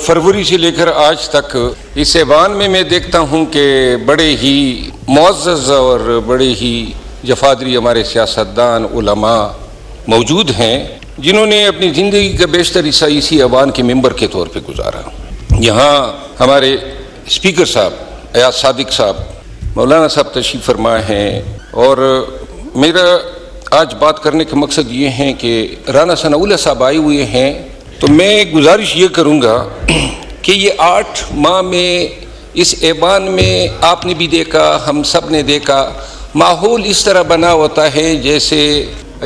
फरवरी से लेकर आज तक इस ऐवान में मैं देखता हूँ कि बड़े ही मुअज़्ज़ज़ और बड़े ही जफादरी हमारे सियासतदान उलमा मौजूद हैं जिन्होंने अपनी ज़िंदगी का बेशतर हिस्सा इसी ऐवान के मेंबर के तौर पे गुजारा। यहाँ हमारे स्पीकर साहब अयाज सादिक साहब मौलाना साहब तशरीफ़ फरमा हैं और मेरा आज बात करने का मकसद ये है कि राना सनाउल्लाह साहब आए हुए हैं, तो मैं गुजारिश ये करूँगा कि ये 8 माह में इस ऐवान में आपने भी देखा, हम सब ने देखा, माहौल इस तरह बना होता है जैसे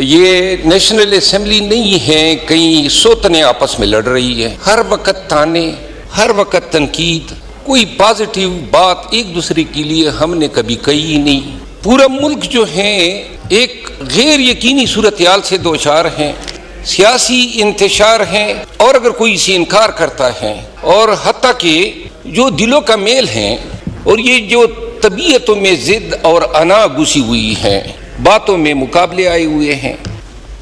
ये नेशनल असेंबली नहीं है, कई सोतने आपस में लड़ रही है। हर वक्त ताने, हर वक्त तनकीद, कोई पॉजिटिव बात एक दूसरे के लिए हमने कभी कही ही नहीं। पूरा मुल्क जो है एक गैर यकीनी सूरत-ए-हाल से दो चार हैं, सियासी इंतशार हैं और अगर कोई इसे इनकार करता है और हत्ता कि जो दिलों का मेल है और ये जो तबीयतों में ज़िद और अना घुसी हुई है, बातों में मुकाबले आए हुए हैं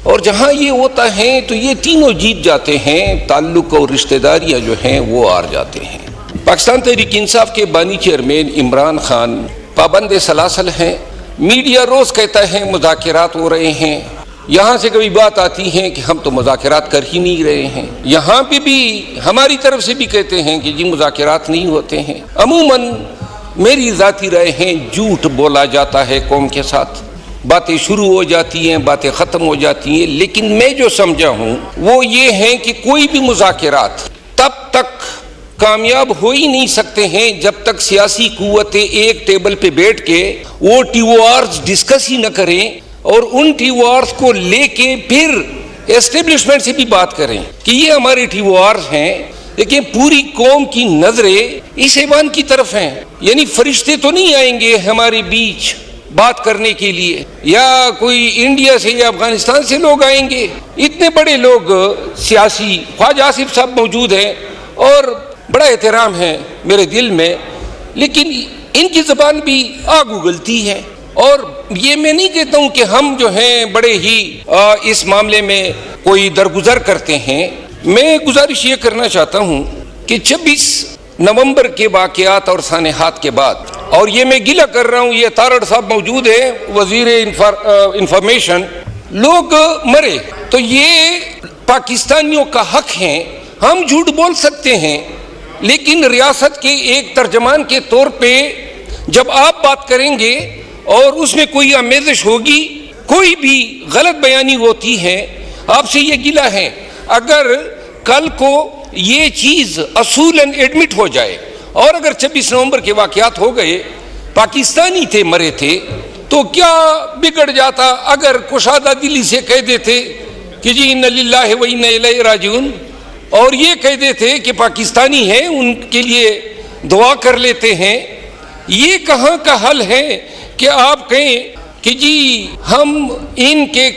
और जहाँ ये होता है तो ये तीनों जीत जाते हैं, ताल्लुक़ और रिश्तेदारियाँ जो हैं वो हार जाते हैं। पाकिस्तान तहरीक इंसाफ के बानी चेयरमैन इमरान खान पाबंद सलासल हैं। मीडिया रोज़ कहता है मुज़ाकिरात हो रहे हैं, यहाँ से कभी बात आती है कि हम तो मुज़ाकिरात कर ही नहीं रहे हैं, यहाँ पे भी हमारी तरफ से भी कहते हैं कि जी मुज़ाकिरात नहीं होते हैं। अमूमन मेरी ज़ाती राय है झूठ बोला जाता है कौम के साथ, बातें शुरू हो जाती हैं, बातें ख़त्म हो जाती हैं, लेकिन मैं जो समझा हूँ वो ये है कि कोई भी मुज़ाकिरात तब तक कामयाब हो ही नहीं सकते हैं जब तक सियासी कुव्वतें एक टेबल पे बैठ के वो टीओआर्स डिस्कस ही न करें और उन टीओआर्स को लेके फिर एस्टेब्लिशमेंट से भी बात करें कि ये हमारे टीओआर्स हैं, लेकिन पूरी कौम की नजरें इस ऐवान की तरफ हैं। यानी फरिश्ते तो नहीं आएंगे हमारे बीच बात करने के लिए, या कोई इंडिया से या अफगानिस्तान से लोग आएंगे। इतने बड़े लोग सियासी, ख्वाजा आसिफ साहब मौजूद हैं और बड़ा एहतराम है मेरे दिल में, लेकिन इनकी ज़बान भी आग उगलती है। और ये मैं नहीं कहता हूँ कि हम जो हैं बड़े ही इस मामले में कोई दरगुजर करते हैं। मैं गुजारिश ये करना चाहता हूँ कि 26 नवंबर के वाक़यात और सानेहात के बाद, और ये मैं गिला कर रहा हूँ, ये तारड़ साहब मौजूद हैं, वज़ीर इंफॉर्मेशन, लोग मरे तो ये पाकिस्तानियों का हक है, हम झूठ बोल सकते हैं, लेकिन रियासत के एक तर्जमान के तौर पे जब आप बात करेंगे और उसमें कोई आमेज़श होगी, कोई भी गलत बयानी होती है, आपसे ये गिला है अगर कल को ये चीज़ असूलन एडमिट हो जाए और अगर 26 नवंबर के वाक़यात हो गए, पाकिस्तानी थे मरे थे, तो क्या बिगड़ जाता अगर कुशादा दिली से कह देते कि जी इन्ना लिल्लाहि व इन्ना इलैहि राजिऊन, और ये कह देते कि पाकिस्तानी हैं उनके लिए दुआ कर लेते हैं। ये कहाँ का हल है कि आप कहें कि जी हम इनके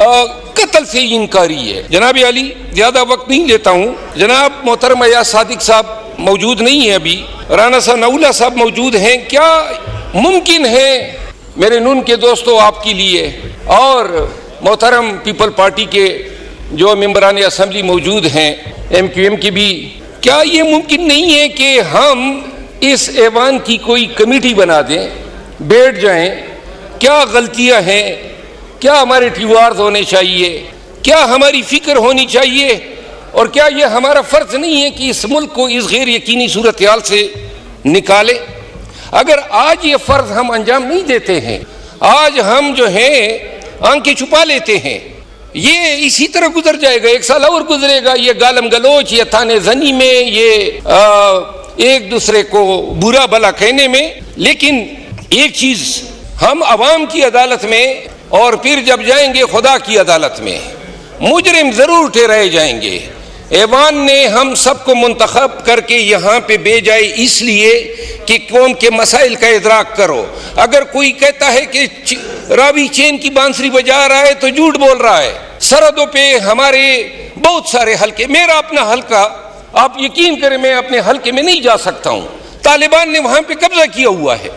कत्ल से इनकारी है। जनाब अली, ज़्यादा वक्त नहीं लेता हूँ, जनाब मोहतरम अयाज सादिक साहब मौजूद नहीं है अभी, राना सनाउल्लाह साहब मौजूद हैं। क्या मुमकिन है मेरे नून के दोस्तों आपके लिए और मोहतरम पीपल पार्टी के जो मेंबरान असम्बली मौजूद हैं, MQM की भी, क्या ये मुमकिन नहीं है कि हम इस ऐवान की कोई कमेटी बना दें, बैठ जाएं, क्या गलतियां हैं, क्या हमारे टीओआर्स होने चाहिए, क्या हमारी फिक्र होनी चाहिए, और क्या ये हमारा फ़र्ज़ नहीं है कि इस मुल्क को इस गैर यकीनी सूरत-ए-हाल से निकालें। अगर आज ये फ़र्ज़ हम अंजाम नहीं देते हैं, आज हम जो है आंखें छुपा लेते हैं, ये इसी तरह गुजर जाएगा, एक साल और गुजरेगा ये गालम गलोच, ये थाने जनी में, ये एक दूसरे को बुरा भला कहने में। लेकिन एक चीज़, हम अवाम की अदालत में और फिर जब जाएंगे खुदा की अदालत में, मुजरिम ज़रूर ठहराए जाएंगे। ऐवान ने हम सबको मुंतखब करके यहाँ पे भेजा है इसलिए कि कौम के मसाइल का इदराक करो। अगर कोई कहता है कि रावी चैन की बांसुरी बजा रहा है तो झूठ बोल रहा है। सरहदों पे हमारे बहुत सारे हलके, मेरा अपना हलका, आप यकीन करें मैं अपने हलके में नहीं जा सकता हूँ, तालिबान ने वहाँ पे कब्जा किया हुआ है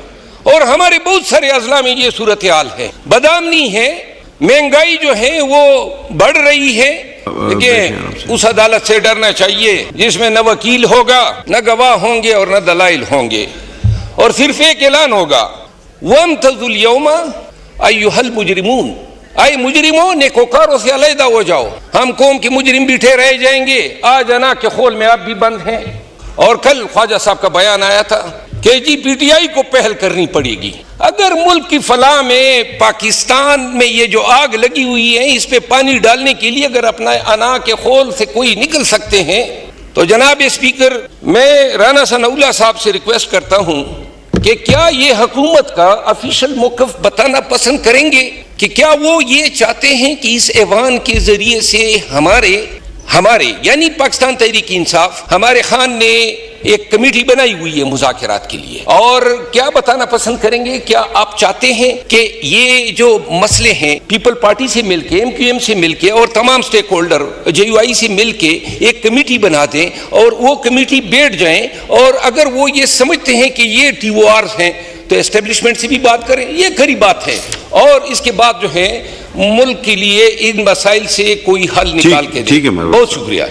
और हमारे बहुत सारे अजला में ये सूरत हाल है। बदामनी है, महंगाई जो है वो बढ़ रही है, دیکھیں اس عدالت سے ڈرنا چاہیے جس میں نہ وکیل ہوگا، نہ گواہ ہوں گے اور نہ دلائل ہوں گے، اور صرف ایک اعلان ہوگا، وَامْتَازُوا الْيَوْمَ أَيُّهَا الْمُجْرِمُونَ، اے مجرموں نیکوکاروں سے علیحدہ ہو جاؤ، ہم قوم کے مجرم بھی ٹھہرائے جائیں گے، آج انا کے خول میں آپ بھی بند ہیں۔ اور کل خواجہ صاحب کا بیان آیا تھا کہ جی پی ٹی آئی کو پہل کرنی پڑے گی، اگر ملک کی فلاح میں پاکستان میں یہ جو آگ لگی ہوئی ہے اس پہ پانی ڈالنے کے لیے اگر اپنا انا کے خول سے کوئی نکل سکتے ہیں تو جناب اسپیکر میں رانا ثناء اللہ صاحب سے ریکویسٹ کرتا ہوں کہ کیا یہ حکومت کا آفیشیل موقف بتانا پسند کریں گے کہ کیا وہ یہ چاہتے ہیں کہ اس ایوان کے ذریعے سے ہمارے یعنی پاکستان تحریک انصاف، ہمارے خان نے ایک کمیٹی بنائی ہوئی ہے مذاکرات کے لیے، اور کیا بتانا پسند کریں گے، کیا آپ چاہتے ہیں کہ یہ جو مسئلے ہیں پیپل پارٹی سے مل کے، ایم کیو ایم سے مل کے اور تمام سٹیک ہولڈر جے یو آئی سے مل کے ایک کمیٹی بنا دیں اور وہ کمیٹی بیٹھ جائیں، اور اگر وہ یہ سمجھتے ہیں کہ یہ ٹی او آرز ہیں تو اسٹیبلشمنٹ سے بھی بات کریں، یہ کھری بات ہے، اور اس کے بعد جو ہے ملک کے لیے ان مسائل سے کوئی حل نکال کے دیں۔ بہت شکریہ۔